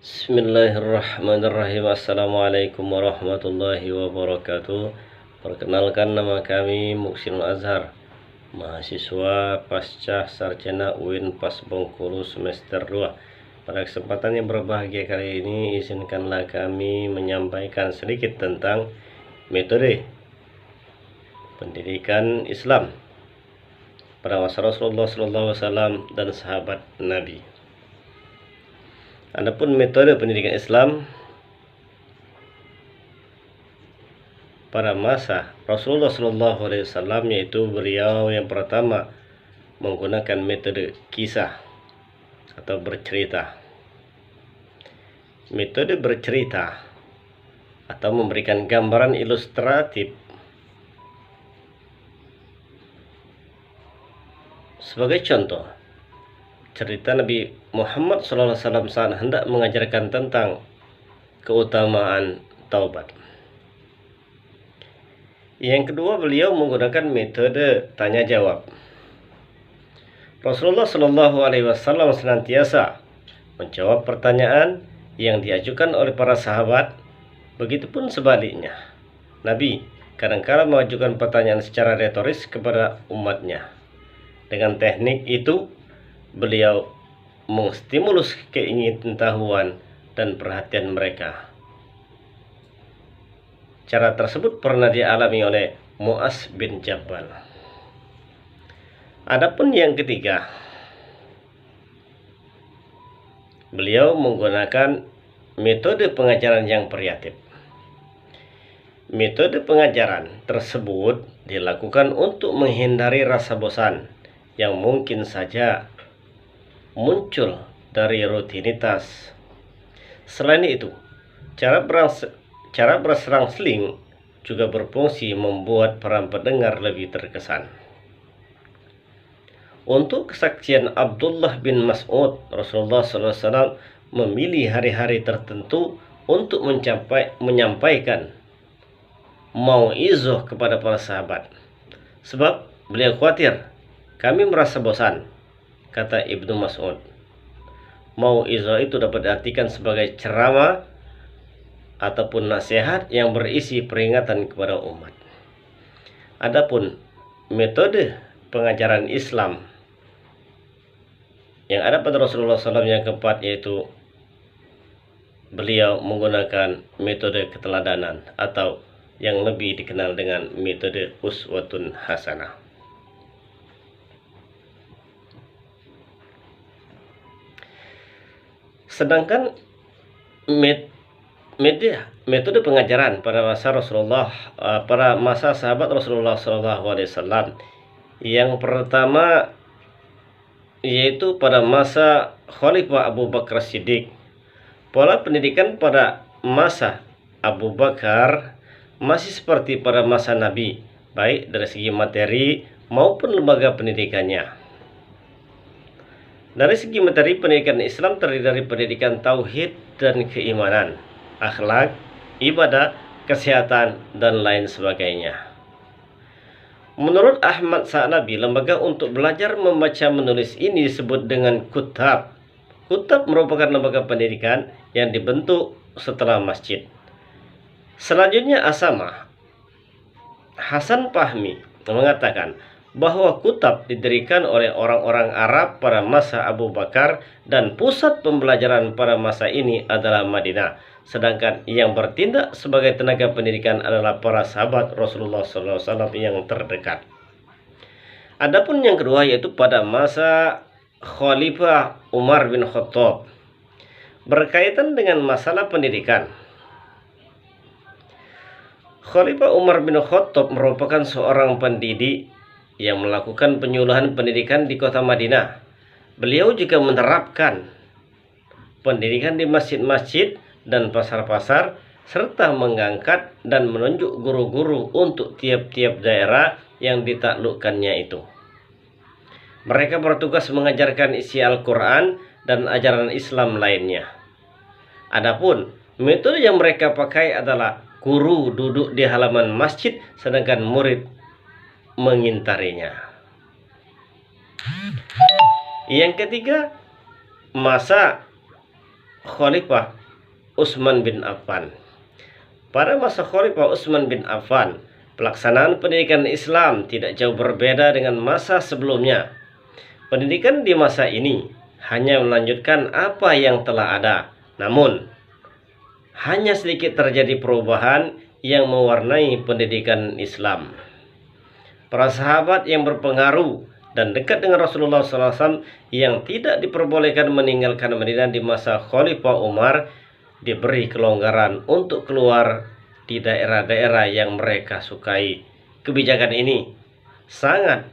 Bismillahirrahmanirrahim. Assalamualaikum warahmatullahi wabarakatuh. Perkenalkan, nama kami Muksinul Azhar, mahasiswa pasca sarjana UIN PAS Bengkulu semester 2. Pada kesempatan yang berbahagia kali ini, izinkanlah kami menyampaikan sedikit tentang metode pendidikan Islam pada masa Rasulullah SAW dan sahabat Nabi. Adapun metode pendidikan Islam pada masa Rasulullah SAW, yaitu beliau yang pertama menggunakan metode kisah atau bercerita. Metode bercerita atau memberikan gambaran ilustratif sebagai contoh, cerita Nabi Muhammad SAW saat hendak mengajarkan tentang keutamaan taubat. Yang kedua, beliau menggunakan metode tanya jawab. Rasulullah SAW senantiasa menjawab pertanyaan yang diajukan oleh para sahabat. Begitupun sebaliknya, Nabi kadang-kala mengajukan pertanyaan secara retoris kepada umatnya. Dengan teknik itu, beliau menstimulus keingintahuan dan perhatian mereka. Cara tersebut pernah dialami oleh Mu'adz bin Jabal. Adapun yang ketiga, beliau menggunakan metode pengajaran yang variatif. Metode pengajaran tersebut dilakukan untuk menghindari rasa bosan yang mungkin saja muncul dari rutinitas. Selain itu, cara berserang-seling juga berfungsi membuat para pendengar lebih terkesan. Untuk kesaksian Abdullah bin Mas'ud, Rasulullah SAW memilih hari-hari tertentu untuk menyampaikan mau'izah kepada para sahabat, sebab beliau khawatir kami merasa bosan. Kata Ibnu Mas'ud, mau'izah itu dapat diartikan sebagai ceramah ataupun nasihat yang berisi peringatan kepada umat. Adapun metode pengajaran Islam yang ada pada Rasulullah SAW yang keempat, yaitu beliau menggunakan metode keteladanan atau yang lebih dikenal dengan metode uswatun hasanah. Sedangkan metode pengajaran pada masa pada masa sahabat Rasulullah SAW, yang pertama yaitu pada masa Khalifah Abu Bakar Siddiq. Pola pendidikan pada masa Abu Bakar masih seperti pada masa Nabi, baik dari segi materi maupun lembaga pendidikannya. Dari segi materi, pendidikan Islam terdiri dari pendidikan tauhid dan keimanan, akhlak, ibadah, kesehatan, dan lain sebagainya. Menurut Ahmad Sa'labi, lembaga untuk belajar membaca menulis ini disebut dengan kutab. Kutab merupakan lembaga pendidikan yang dibentuk setelah masjid. Selanjutnya, Asamah Hasan Fahmi mengatakan bahwa kutab didirikan oleh orang-orang Arab pada masa Abu Bakar dan pusat pembelajaran pada masa ini adalah Madinah, sedangkan yang bertindak sebagai tenaga pendidikan adalah para sahabat Rasulullah SAW yang terdekat. Adapun yang kedua, yaitu pada masa Khalifah Umar bin Khattab, berkaitan dengan masalah pendidikan. Khalifah Umar bin Khattab merupakan seorang pendidik yang melakukan penyuluhan pendidikan di kota Madinah. Beliau juga menerapkan pendidikan di masjid-masjid dan pasar-pasar, serta mengangkat dan menunjuk guru-guru untuk tiap-tiap daerah yang ditaklukkannya itu. Mereka bertugas mengajarkan isi Al-Quran dan ajaran Islam lainnya. Adapun metode yang mereka pakai adalah guru duduk di halaman masjid sedangkan murid mengintarinya. Yang ketiga, masa Khalifah Utsman bin Affan. Pada masa Khalifah Utsman bin Affan, pelaksanaan pendidikan Islam tidak jauh berbeda dengan masa sebelumnya. Pendidikan di masa ini hanya melanjutkan apa yang telah ada, namun hanya sedikit terjadi perubahan yang mewarnai pendidikan Islam. Para sahabat yang berpengaruh dan dekat dengan Rasulullah SAW yang tidak diperbolehkan meninggalkan Madinah di masa Khalifah Umar diberi kelonggaran untuk keluar di daerah-daerah yang mereka sukai. Kebijakan ini sangat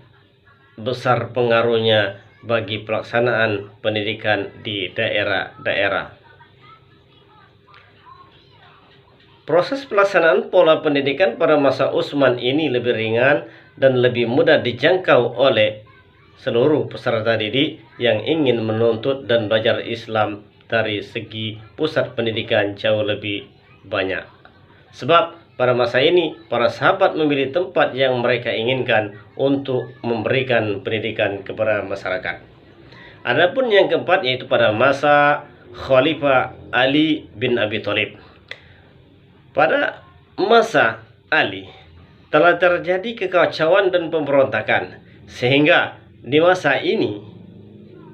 besar pengaruhnya bagi pelaksanaan pendidikan di daerah-daerah. Proses pelaksanaan pola pendidikan pada masa Utsman ini lebih ringan dan lebih mudah dijangkau oleh seluruh peserta didik yang ingin menuntut dan belajar Islam dari segi pusat pendidikan jauh lebih banyak. Sebab pada masa ini para sahabat memilih tempat yang mereka inginkan untuk memberikan pendidikan kepada masyarakat. Adapun yang keempat yaitu pada masa Khalifah Ali bin Abi Thalib. Pada masa Ali telah terjadi kekacauan dan pemberontakan, sehingga di masa ini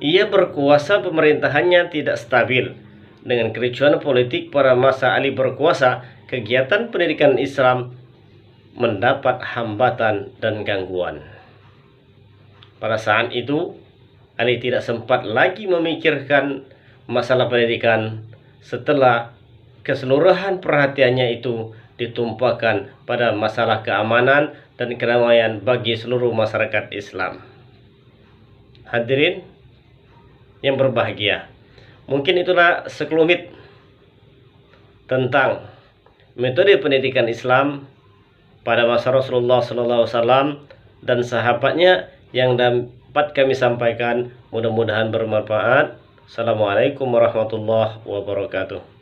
ia berkuasa, pemerintahannya tidak stabil. Dengan kericuhan politik pada masa Ali berkuasa, kegiatan pendidikan Islam mendapat hambatan dan gangguan. Pada saat itu Ali tidak sempat lagi memikirkan masalah pendidikan setelah keseluruhan perhatiannya itu ditumpahkan pada masalah keamanan dan kedamaian bagi seluruh masyarakat Islam. Hadirin yang berbahagia, mungkin itulah sekelumit tentang metode pendidikan Islam pada masa Rasulullah SAW dan sahabatnya yang dapat kami sampaikan. Mudah-mudahan bermanfaat. Assalamualaikum warahmatullahi wabarakatuh.